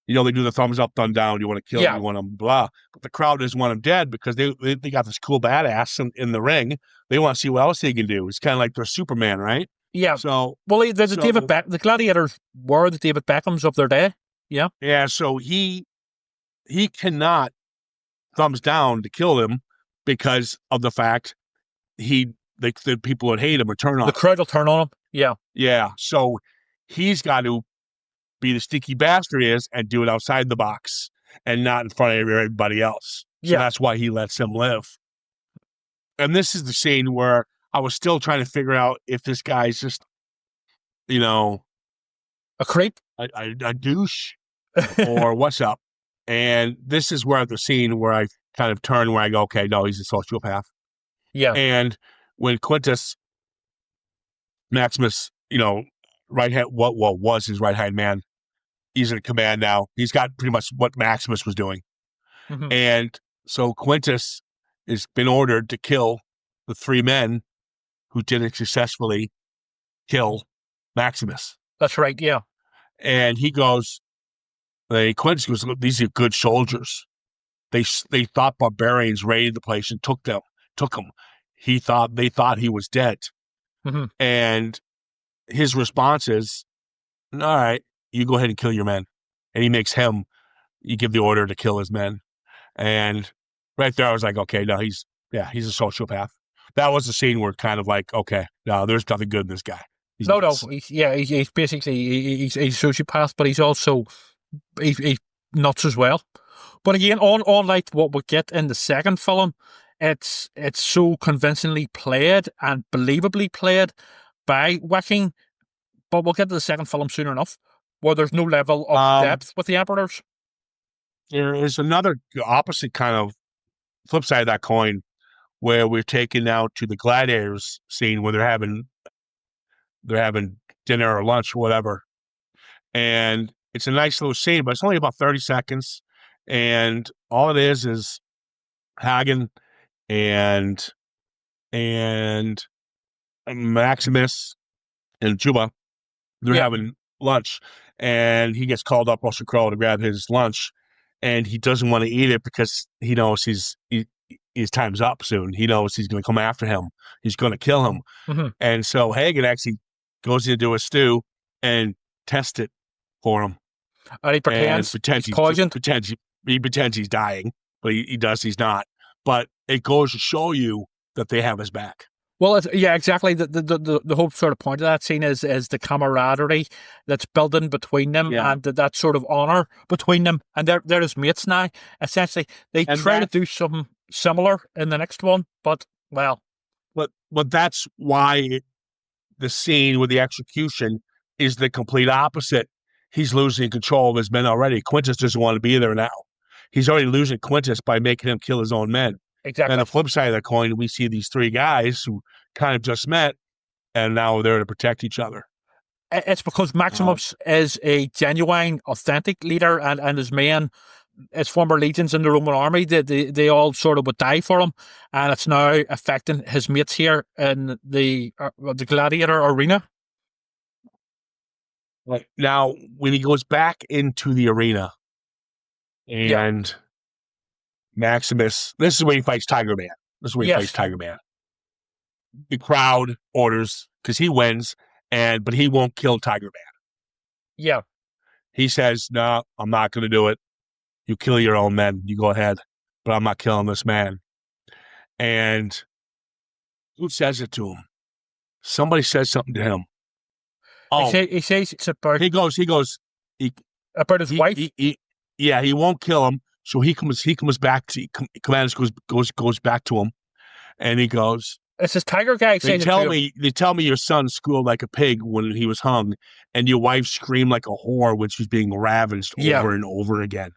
Speaker 2: They do the thumbs up, thumb down. You want to kill him, you want him, blah. But the crowd doesn't want him dead because they got this cool badass in the ring. They want to see what else he can do. It's kind of like they're Superman, right?
Speaker 3: Yeah.
Speaker 2: So,
Speaker 3: the Gladiators were the David Beckhams of their day. Yeah.
Speaker 2: Yeah. So he cannot thumbs down to kill him because of the fact the people that hate him will turn on.
Speaker 3: The crowd will turn on him. Yeah.
Speaker 2: Yeah. So he's got to be the stinky bastard he is and do it outside the box and not in front of everybody else. So that's why he lets him live. And this is the scene where I was still trying to figure out if this guy's just,
Speaker 3: a creep,
Speaker 2: a douche, or what's up. And this is where the scene where I kind of turn where I go, okay, no, he's a sociopath.
Speaker 3: Yeah.
Speaker 2: And when Quintus Maximus, right hand, what was his right hand man, he's in command now. He's got pretty much what Maximus was doing.
Speaker 3: Mm-hmm.
Speaker 2: And so Quintus has been ordered to kill the 3 men who didn't successfully kill Maximus.
Speaker 3: That's right, yeah.
Speaker 2: And he goes, Quintus goes, look, these are good soldiers. They thought barbarians raided the place and took him. They thought he was dead.
Speaker 3: Mm-hmm.
Speaker 2: And his response is, all right, you go ahead and kill your men. And he makes you give the order to kill his men. And right there, I was like, okay, no, he's a sociopath. That was the scene where kind of like, okay, no, there's nothing good in this guy. He's basically,
Speaker 3: he's a sociopath, but he's also, he's nuts as well. But again, unlike what we get in the second film, it's so convincingly played and believably played by Joaquin. But we'll get to the second film soon enough, where there's no level of depth with the Emperors.
Speaker 2: There is another opposite kind of flip side of that coin, where we're taken now to the Gladiators scene where they're having dinner or lunch or whatever. And it's a nice little scene, but it's only about 30 seconds. And all it is Hagen and Maximus and Juba, they're having lunch, and he gets called up Russell Crowe to grab his lunch, and he doesn't want to eat it because he knows his time's up soon. He knows he's going to come after him. He's going to kill him.
Speaker 3: Mm-hmm.
Speaker 2: And so Hagen actually goes into a stew and tests it for him.
Speaker 3: And he pretends he's poisoned.
Speaker 2: He pretends he's dying, but he's not. But it goes to show you that they have his back.
Speaker 3: Well, exactly. The whole sort of point of that scene is the camaraderie that's building between them, and that sort of honor between them, and they're his mates now. Essentially, they try to do something similar in the next one, but
Speaker 2: that's why the scene with the execution is the complete opposite. He's losing control of his men already. Quintus doesn't want to be there now. He's already losing Quintus by making him kill his own men.
Speaker 3: Exactly.
Speaker 2: And the flip side of the coin, we see these 3 guys who kind of just met, and now they're to protect each other.
Speaker 3: It's because Maximus is a genuine, authentic leader, and his men, his former legions in the Roman army, they all sort of would die for him, and it's now affecting his mates here in the Gladiator arena.
Speaker 2: Now, when he goes back into the arena, and Maximus, this is where he fights Tiger Man. the crowd orders, because he wins, but he won't kill Tiger Man.
Speaker 3: Yeah.
Speaker 2: He says, "No, I'm not going to do it. You kill your own men. You go ahead, but I'm not killing this man." And who says it to him? Somebody says something to him. Oh,
Speaker 3: He says it's about
Speaker 2: he goes,
Speaker 3: about his wife.
Speaker 2: Yeah, he won't kill him. So he comes back to Commandus goes back to him, and he goes,
Speaker 3: It's this tiger guy saying
Speaker 2: they tell me your son squealed like a pig when he was hung, and your wife screamed like a whore when she was being ravaged over and over again.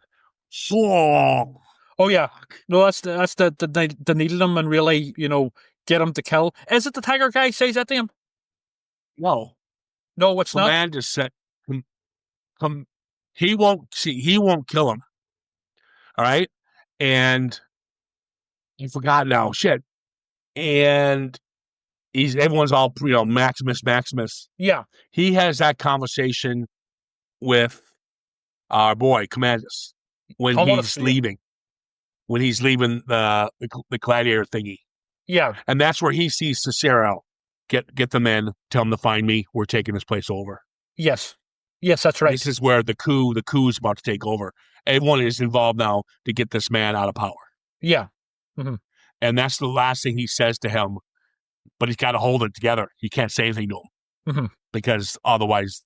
Speaker 2: So,
Speaker 3: oh yeah, no, that's the needle him and really, get him to kill. Is it the tiger guy says that to him?
Speaker 2: no,
Speaker 3: It's not.
Speaker 2: Commandus said, he won't kill him. All right, and I forgot now. Shit, and everyone's all Maximus.
Speaker 3: Yeah.
Speaker 2: He has that conversation with our boy Commandus when he's leaving the Gladiator thingy.
Speaker 3: Yeah.
Speaker 2: And that's where he sees Cicero. Get the men, tell him to find me. We're taking this place over.
Speaker 3: Yes, that's right.
Speaker 2: This is where the coup's about to take over. Everyone is involved now to get this man out of power.
Speaker 3: Yeah. Mm-hmm.
Speaker 2: And that's the last thing he says to him. But he's got to hold it together. He can't say anything to him because otherwise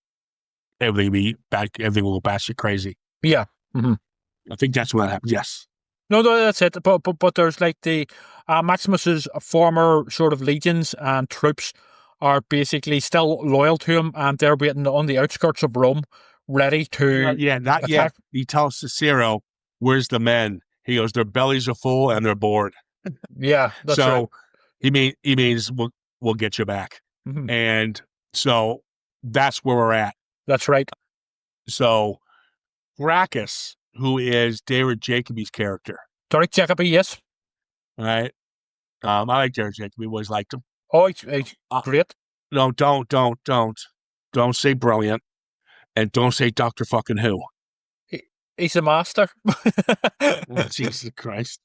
Speaker 2: everything will be bad. Everything will go batshit crazy.
Speaker 3: Yeah. Mm-hmm.
Speaker 2: I think that's when that happens. Yes.
Speaker 3: No, that's it. But there's like the Maximus's former sort of legions and troops are basically still loyal to him, and they're waiting on the outskirts of Rome, ready to
Speaker 2: not
Speaker 3: attack.
Speaker 2: yet. He tells Cicero, "Where's the men?" He goes, "Their bellies are full and they're bored."
Speaker 3: Yeah, that's right.
Speaker 2: He means we'll get you back, and so that's where we're at.
Speaker 3: That's right.
Speaker 2: So Gracchus, who is David Jacoby's character,
Speaker 3: Derek Jacoby, yes.
Speaker 2: All right. I like Derek Jacoby. Always liked him.
Speaker 3: Oh, he's great.
Speaker 2: No, don't say brilliant, and don't say Dr. fucking Who.
Speaker 3: He's a master.
Speaker 2: Jesus Christ.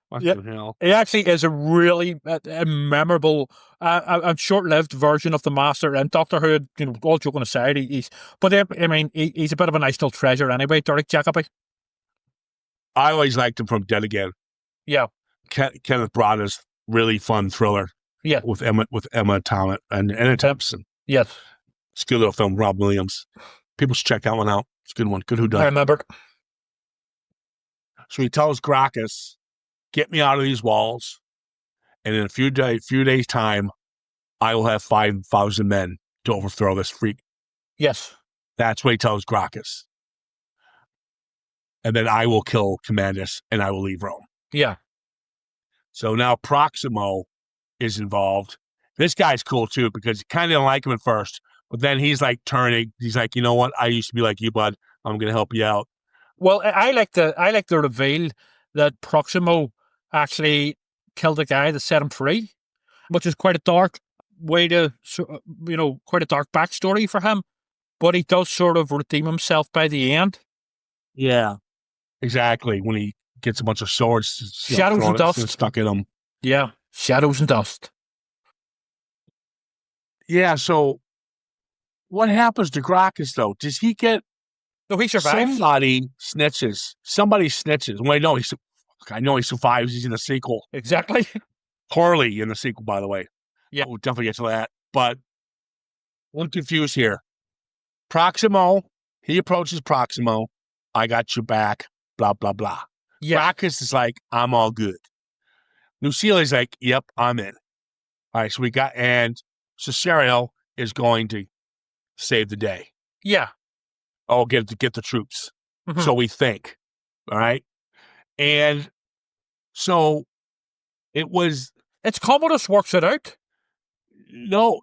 Speaker 2: What the hell?
Speaker 3: He actually is a really memorable and short-lived version of the Master in Doctor Who. All joking aside, he's a bit of a national treasure anyway, Derek Jacoby.
Speaker 2: I always liked him from Dead Again.
Speaker 3: Yeah.
Speaker 2: Kenneth Branagh's really fun thriller.
Speaker 3: Yeah.
Speaker 2: With Emma Thomas and Anna Thompson.
Speaker 3: Yes.
Speaker 2: It's a good little film. Rob Williams. People should check that one out. It's a good one. Good whodunit.
Speaker 3: I remember.
Speaker 2: So he tells Gracchus, "Get me out of these walls, and in a few days' time, I will have 5,000 men to overthrow this freak."
Speaker 3: Yes.
Speaker 2: That's what he tells Gracchus. And then I will kill Commandus, and I will leave Rome.
Speaker 3: Yeah.
Speaker 2: So now Proximo is involved. This guy's cool, too, because you kind of didn't like him at first, but then he's like turning. He's like, you know what? I used to be like you, bud. I'm going to help you out.
Speaker 3: Well, I like the reveal that Proximo actually killed a guy that set him free, which is quite a dark way to, quite a dark backstory for him. But he does sort of redeem himself by the end.
Speaker 2: Yeah, exactly. When he gets a bunch of swords,
Speaker 3: shadows and dust
Speaker 2: stuck in him.
Speaker 3: Yeah, shadows and dust.
Speaker 2: Yeah. So, what happens to Gracchus though? Does he get?
Speaker 3: No, he survives.
Speaker 2: Somebody snitches. Well, I know he survives. He's in the sequel.
Speaker 3: Exactly.
Speaker 2: Poorly in the sequel, by the way.
Speaker 3: Yeah.
Speaker 2: We'll definitely get to that. But I'm confused here. Proximo, he approaches Proximo. I got your back, blah, blah, blah.
Speaker 3: Yeah.
Speaker 2: Gracchus is like, I'm all good. Lucilia's like, yep, I'm in. All right, so and Cicero is going to save the day.
Speaker 3: Yeah.
Speaker 2: Oh, get the troops. Mm-hmm. So we think. All right. And so it's
Speaker 3: Commandus works it out.
Speaker 2: No.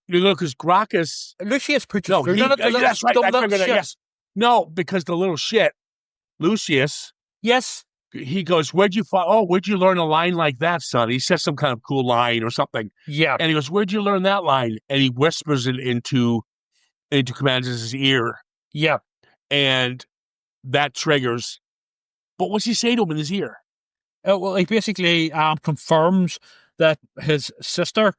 Speaker 2: Because Gracchus.
Speaker 3: Lucius puts his food in it.
Speaker 2: That's right. I figured that, yes. No, because the little shit, Lucius.
Speaker 3: Yes.
Speaker 2: He goes, where'd you learn a line like that, son? He says some kind of cool line or something.
Speaker 3: Yeah.
Speaker 2: And he goes, where'd you learn that line? And he whispers it into Commandus' ear.
Speaker 3: Yeah.
Speaker 2: And that triggers. But what's he say to him in his ear?
Speaker 3: Well, he basically confirms that his sister,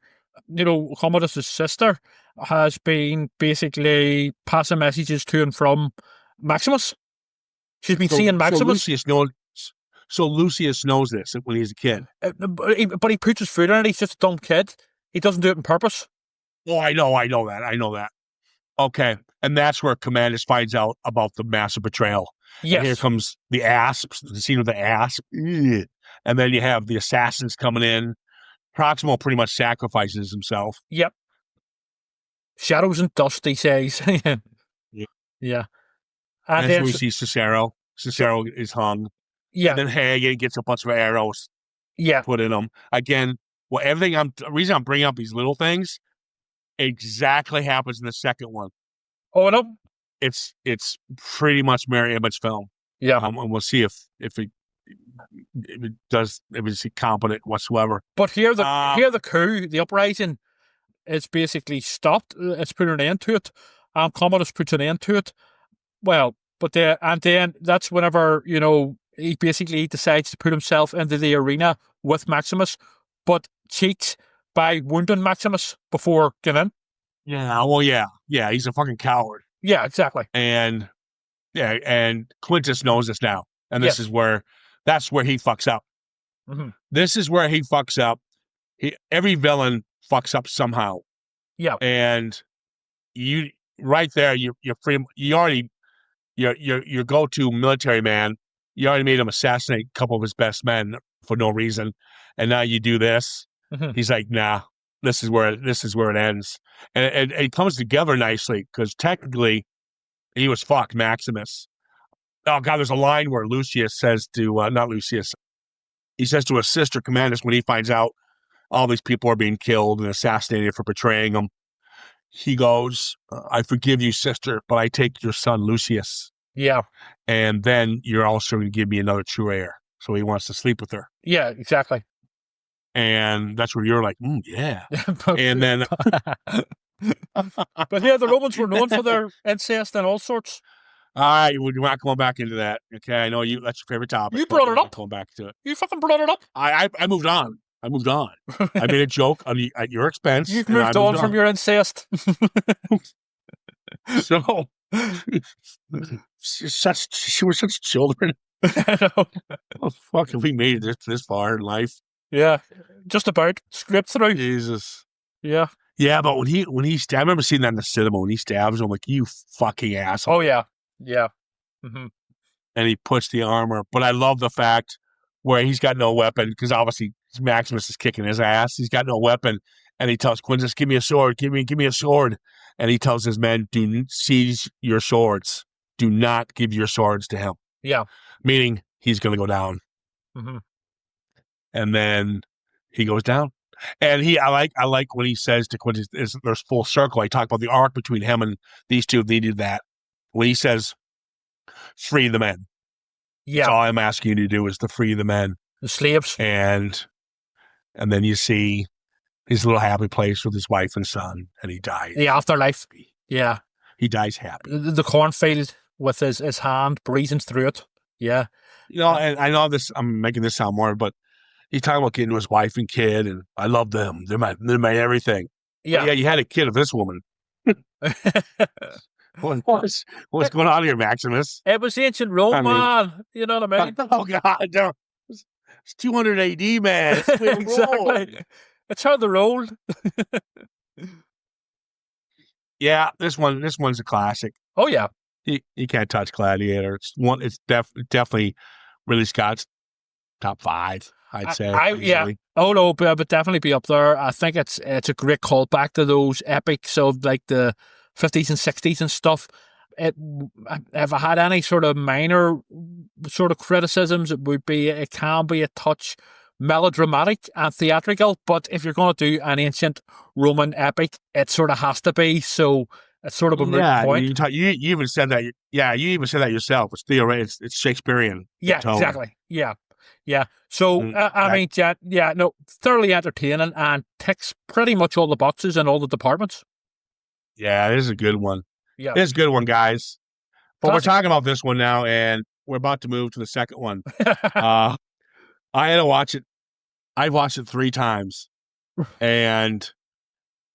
Speaker 3: Commodus' sister, has been basically passing messages to and from Maximus. She's been seeing Maximus.
Speaker 2: So Lucius knows this when he's a kid.
Speaker 3: But he puts his foot in it. He's just a dumb kid. He doesn't do it on purpose.
Speaker 2: Oh, I know that. Okay. And that's where Commandus finds out about the massive betrayal.
Speaker 3: Yes.
Speaker 2: And here comes the asps, the scene with the asp. And then you have the assassins coming in. Proximo pretty much sacrifices himself.
Speaker 3: Yep. Shadows and dust, he says. Yeah.
Speaker 2: And then we see Cicero. Cicero is hung.
Speaker 3: Yeah.
Speaker 2: And then Hagen gets a bunch of arrows put in him. Again, the reason I'm bringing up these little things exactly happens in the second one.
Speaker 3: Oh, no.
Speaker 2: It's pretty much mirror image film.
Speaker 3: Yeah.
Speaker 2: And we'll see if it's competent whatsoever.
Speaker 3: But here the coup, the uprising, is basically stopped. It's put an end to it. Commodus puts an end to it. Well, then that's whenever, he basically decides to put himself into the arena with Maximus, but cheats by wounding Maximus before getting in.
Speaker 2: Yeah, well, yeah, he's a fucking coward.
Speaker 3: Yeah, exactly.
Speaker 2: And Quintus knows this now, and that's where he fucks up.
Speaker 3: Mm-hmm.
Speaker 2: This is where he fucks up. Every villain fucks up somehow.
Speaker 3: Yeah,
Speaker 2: and you right there, you're free. You already your go-to military man. You already made him assassinate a couple of his best men for no reason, and now you do this.
Speaker 3: Mm-hmm.
Speaker 2: He's like, nah. This is where it ends, and it comes together nicely because technically, he was fucked, Maximus. Oh God, there's a line where Lucius says to not Lucius, he says to his sister Commandus when he finds out all these people are being killed and assassinated for betraying him. He goes, "I forgive you, sister, but I take your son Lucius."
Speaker 3: Yeah,
Speaker 2: and then you're also going to give me another true heir. So he wants to sleep with her.
Speaker 3: Yeah, exactly.
Speaker 2: And that's where you're like, yeah. And then,
Speaker 3: but yeah, the Romans were known for their incest and all sorts.
Speaker 2: All right, we're not going back into that. Okay, I know that's your favorite topic.
Speaker 3: You brought it up.
Speaker 2: Going back to it.
Speaker 3: You fucking brought it up.
Speaker 2: I moved on. I made a joke at your expense.
Speaker 3: You've moved on from your incest.
Speaker 2: So, she was such children.
Speaker 3: I know.
Speaker 2: Oh, fuck, have we made it this far in life?
Speaker 3: Yeah, just about. Script through.
Speaker 2: Jesus.
Speaker 3: Yeah.
Speaker 2: Yeah, but when he I remember seeing that in the cinema when he stabs him, like, you fucking asshole.
Speaker 3: Oh, yeah. Yeah. Mm-hmm.
Speaker 2: And he puts the armor. But I love the fact where he's got no weapon, because obviously Maximus is kicking his ass. He's got no weapon. And he tells Quintus, give me a sword. Give me a sword. And he tells his men, do seize your swords. Do not give your swords to him.
Speaker 3: Yeah.
Speaker 2: Meaning he's going to go down.
Speaker 3: Mm-hmm.
Speaker 2: And then he goes down. And I like when he says to Quintus, there's full circle. I talk about the arc between him and these two. They did that. When he says, free the men.
Speaker 3: Yeah.
Speaker 2: That's all I'm asking you to do is to free the men.
Speaker 3: The slaves.
Speaker 2: And then you see his little happy place with his wife and son, and he dies.
Speaker 3: The afterlife. Yeah.
Speaker 2: He dies happy.
Speaker 3: The cornfield with his hand breathing through it. Yeah.
Speaker 2: And I know this, I'm making this sound more, but he's talking about getting to his wife and kid, and I love them. They're my everything.
Speaker 3: Yeah.
Speaker 2: But yeah, you had a kid of this woman. What's going on here, Maximus?
Speaker 3: It was ancient Rome, man. You know what I mean?
Speaker 2: Oh, God. It's 200 AD, man.
Speaker 3: Exactly. It's how they rolled.
Speaker 2: Yeah, this one's a classic.
Speaker 3: Oh, yeah.
Speaker 2: You can't touch Gladiator. It's definitely Ridley Scott's top 5, I'd say.
Speaker 3: Yeah. Oh, no, but definitely be up there. I think it's a great callback to those epics of like the 50s and 60s and stuff. If I had any sort of minor sort of criticisms, it can be a touch melodramatic and theatrical, but if you're going to do an ancient Roman epic, it sort of has to be. So it's sort of a moot point.
Speaker 2: You even said that. Yeah, you even said that yourself. It's Shakespearean.
Speaker 3: Yeah, tone. Exactly. Yeah. So thoroughly entertaining and ticks pretty much all the boxes in all the departments.
Speaker 2: Yeah, this is a good one.
Speaker 3: Yeah,
Speaker 2: this is a good one, guys. But we're talking about this one now, and we're about to move to the second one. I had to watch it. I've watched it 3 times. and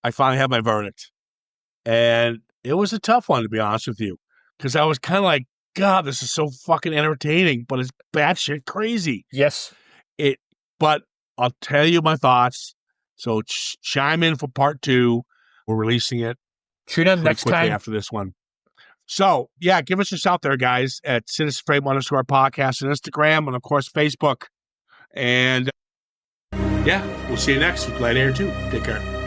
Speaker 2: I finally had my verdict. And it was a tough one, to be honest with you, because I was kind of like, God, this is so fucking entertaining, but it's batshit crazy.
Speaker 3: Yes.
Speaker 2: But I'll tell you my thoughts. So chime in for part 2. We're releasing it.
Speaker 3: Tune in next
Speaker 2: quickly
Speaker 3: time
Speaker 2: after this one. So, yeah, give us a shout there, guys, at Citizen Frame _ podcast on Instagram and, of course, Facebook. And, yeah, we'll see you next with Gladiator 2. Take care.